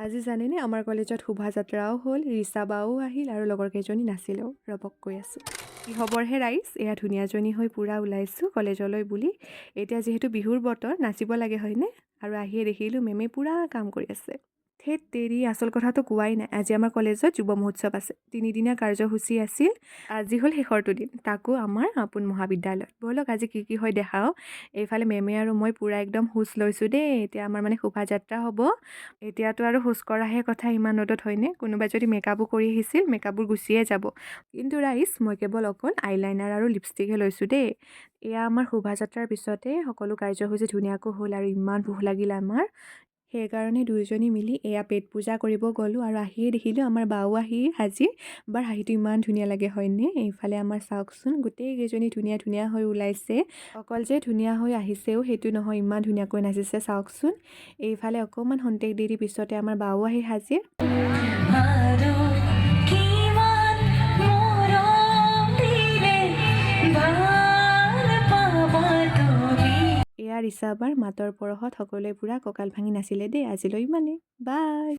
আজি জানেনে আমাৰ কলেজত শোভাযাত্ৰাও হ'ল, ৰিচা বাও আহিল আৰু লগৰ কেইজনী নাছিলেও। ৰ'বক কৈ আছোঁ। কি খবৰহে ৰাইজ? এয়া ধুনীয়াজনী হৈ পূৰা ওলাইছোঁ কলেজলৈ বুলি। এতিয়া যিহেতু বিহুৰ বতৰ নাচিব লাগে হয়নে? আৰু আহিয়ে দেখিলোঁ মেমে পূৰা কাম কৰি আছে। ধেৎ তেৰি, আচল কথাটো কোৱাই নাই। আজি আমাৰ কলেজত যুৱ মহোৎসৱ আছে। 3 দিনীয়া কাৰ্যসূচী আছিল। আজি হ'ল শেষৰটো দিন, তাকো আমাৰ আপোন মহাবিদ্যালয়ত। ব'লক আজি কি হয় দেখাওঁ। এইফালে মেমে আৰু মই পূৰা একদম হুঁচ লৈছোঁ দেই। এতিয়া আমাৰ মানে শোভাযাত্ৰা হ'ব। এতিয়াতো আৰু হুঁচ কৰাহে কথা ইমান ৰ'দত হয়নে? কোনোবাই যদি মেকআপো কৰি আহিছিল, মেকআপবোৰ গুচিয়ে যাব। কিন্তু ৰাইজ, মই কেৱল অকল আইলাইনাৰ আৰু লিপষ্টিকহে লৈছোঁ দেই। এয়া আমাৰ শোভাযাত্ৰাৰ পিছতে সকলো কাৰ্যসূচী ধুনীয়াকৈ হ'ল আৰু ইমান ভোক লাগিল আমাৰ। সেইকাৰণে দুয়োজনী মিলি এয়া পেট পূজা কৰিব গ'লোঁ আৰু আহিয়ে দেখিলোঁ আমাৰ বাও আহি হাজিৰ। বাৰ হাঁহিটো ইমান ধুনীয়া লাগে হয়নে? এইফালে আমাৰ চাওকচোন গোটেইকেইজনী ধুনীয়া ধুনীয়া হৈ ওলাইছে। অকল যে ধুনীয়া হৈ আহিছেও সেইটো নহয়, ইমান ধুনীয়াকৈ নাচিছে চাওকচোন। এইফালে অকণমান সন্তেক দেৰি পিছতে আমাৰ বাও আহি হাজিৰ। এয়া ৰিচা বাৰ মাতৰ পৰশত সকলোৱে পূৰা কঁকাল ভাঙি নাছিলে দেই। আজিলৈ ইমানেই, বাই।